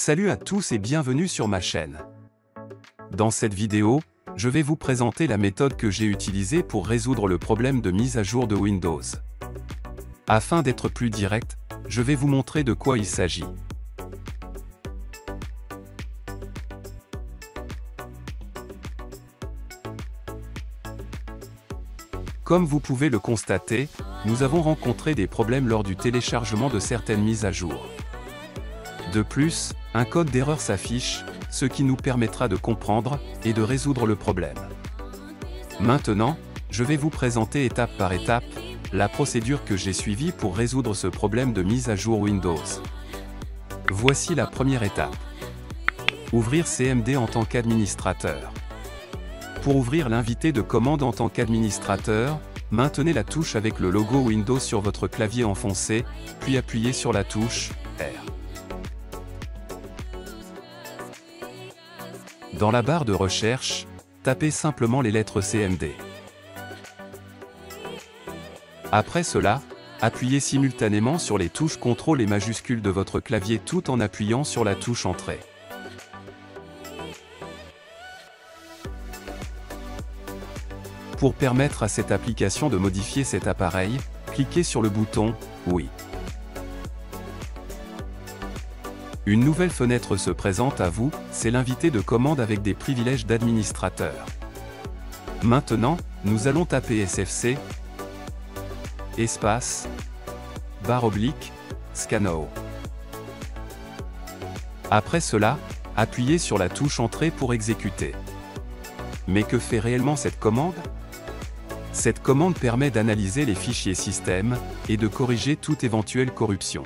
Salut à tous et bienvenue sur ma chaîne. Dans cette vidéo, je vais vous présenter la méthode que j'ai utilisée pour résoudre le problème de mise à jour de Windows. Afin d'être plus direct, je vais vous montrer de quoi il s'agit. Comme vous pouvez le constater, nous avons rencontré des problèmes lors du téléchargement de certaines mises à jour. De plus, un code d'erreur s'affiche, ce qui nous permettra de comprendre et de résoudre le problème. Maintenant, je vais vous présenter étape par étape la procédure que j'ai suivie pour résoudre ce problème de mise à jour Windows. Voici la première étape. Ouvrir CMD en tant qu'administrateur. Pour ouvrir l'invité de commande en tant qu'administrateur, maintenez la touche avec le logo Windows sur votre clavier enfoncé, puis appuyez sur la touche R. Dans la barre de recherche, tapez simplement les lettres CMD. Après cela, appuyez simultanément sur les touches CTRL et majuscules de votre clavier tout en appuyant sur la touche Entrée. Pour permettre à cette application de modifier cet appareil, cliquez sur le bouton « Oui ». Une nouvelle fenêtre se présente à vous, c'est l'invité de commande avec des privilèges d'administrateur. Maintenant, nous allons taper SFC, espace, barre oblique, Scanao. Après cela, appuyez sur la touche Entrée pour exécuter. Mais que fait réellement cette commande ? Cette commande permet d'analyser les fichiers système et de corriger toute éventuelle corruption.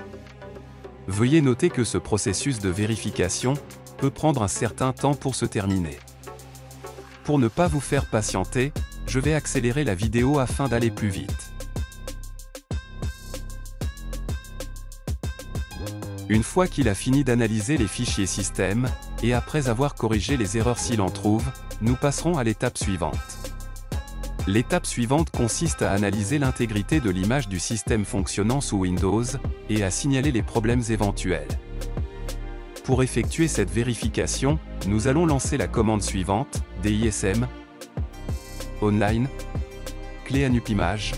Veuillez noter que ce processus de vérification peut prendre un certain temps pour se terminer. Pour ne pas vous faire patienter, je vais accélérer la vidéo afin d'aller plus vite. Une fois qu'il a fini d'analyser les fichiers système, et après avoir corrigé les erreurs s'il en trouve, nous passerons à l'étape suivante. L'étape suivante consiste à analyser l'intégrité de l'image du système fonctionnant sous Windows, et à signaler les problèmes éventuels. Pour effectuer cette vérification, nous allons lancer la commande suivante, DISM, Online, Clé Image,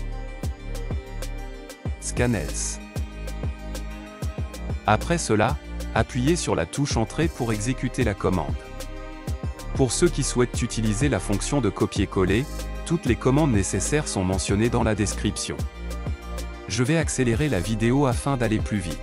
Scan else. Après cela, appuyez sur la touche Entrée pour exécuter la commande. Pour ceux qui souhaitent utiliser la fonction de copier-coller, toutes les commandes nécessaires sont mentionnées dans la description. Je vais accélérer la vidéo afin d'aller plus vite.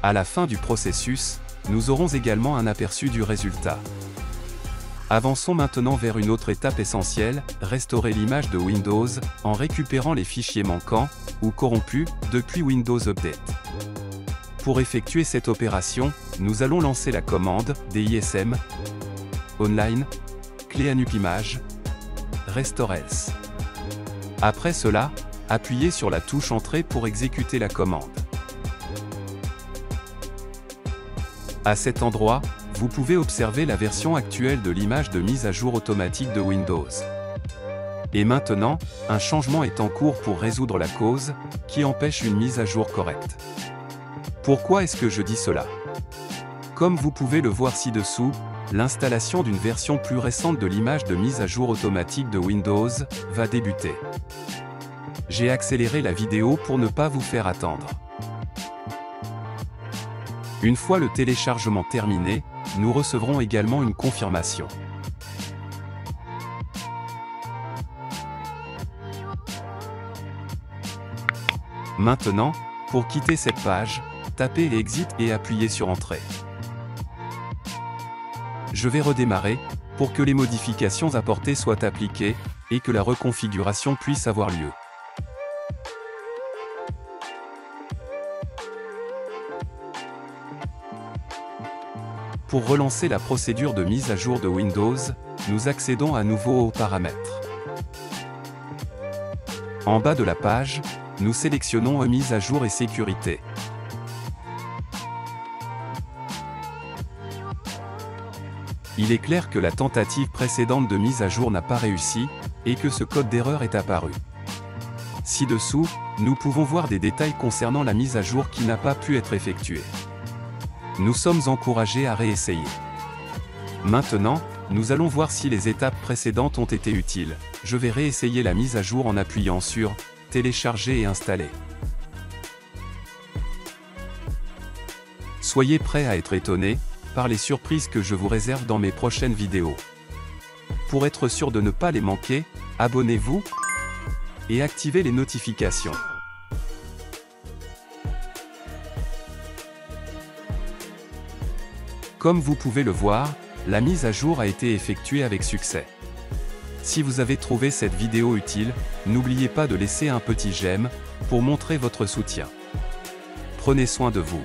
À la fin du processus, nous aurons également un aperçu du résultat. Avançons maintenant vers une autre étape essentielle, restaurer l'image de Windows, en récupérant les fichiers manquants, ou corrompus, depuis Windows Update. Pour effectuer cette opération, nous allons lancer la commande, DISM, Online, Clé Image, Restore else. Après cela, appuyez sur la touche Entrée pour exécuter la commande. À cet endroit, vous pouvez observer la version actuelle de l'image de mise à jour automatique de Windows. Et maintenant, un changement est en cours pour résoudre la cause, qui empêche une mise à jour correcte. Pourquoi est-ce que je dis cela? Comme vous pouvez le voir ci-dessous, l'installation d'une version plus récente de l'image de mise à jour automatique de Windows va débuter. J'ai accéléré la vidéo pour ne pas vous faire attendre. Une fois le téléchargement terminé, nous recevrons également une confirmation. Maintenant, pour quitter cette page, tapez Exit et appuyez sur Entrée. Je vais redémarrer, pour que les modifications apportées soient appliquées, et que la reconfiguration puisse avoir lieu. Pour relancer la procédure de mise à jour de Windows, nous accédons à nouveau aux paramètres. En bas de la page, nous sélectionnons Mise à jour et sécurité. Il est clair que la tentative précédente de mise à jour n'a pas réussi, et que ce code d'erreur est apparu. Ci-dessous, nous pouvons voir des détails concernant la mise à jour qui n'a pas pu être effectuée. Nous sommes encouragés à réessayer. Maintenant, nous allons voir si les étapes précédentes ont été utiles. Je vais réessayer la mise à jour en appuyant sur « Télécharger et installer ». Soyez prêts à être étonnés par les surprises que je vous réserve dans mes prochaines vidéos. Pour être sûr de ne pas les manquer, abonnez-vous et activez les notifications. Comme vous pouvez le voir, la mise à jour a été effectuée avec succès. Si vous avez trouvé cette vidéo utile, n'oubliez pas de laisser un petit j'aime pour montrer votre soutien. Prenez soin de vous.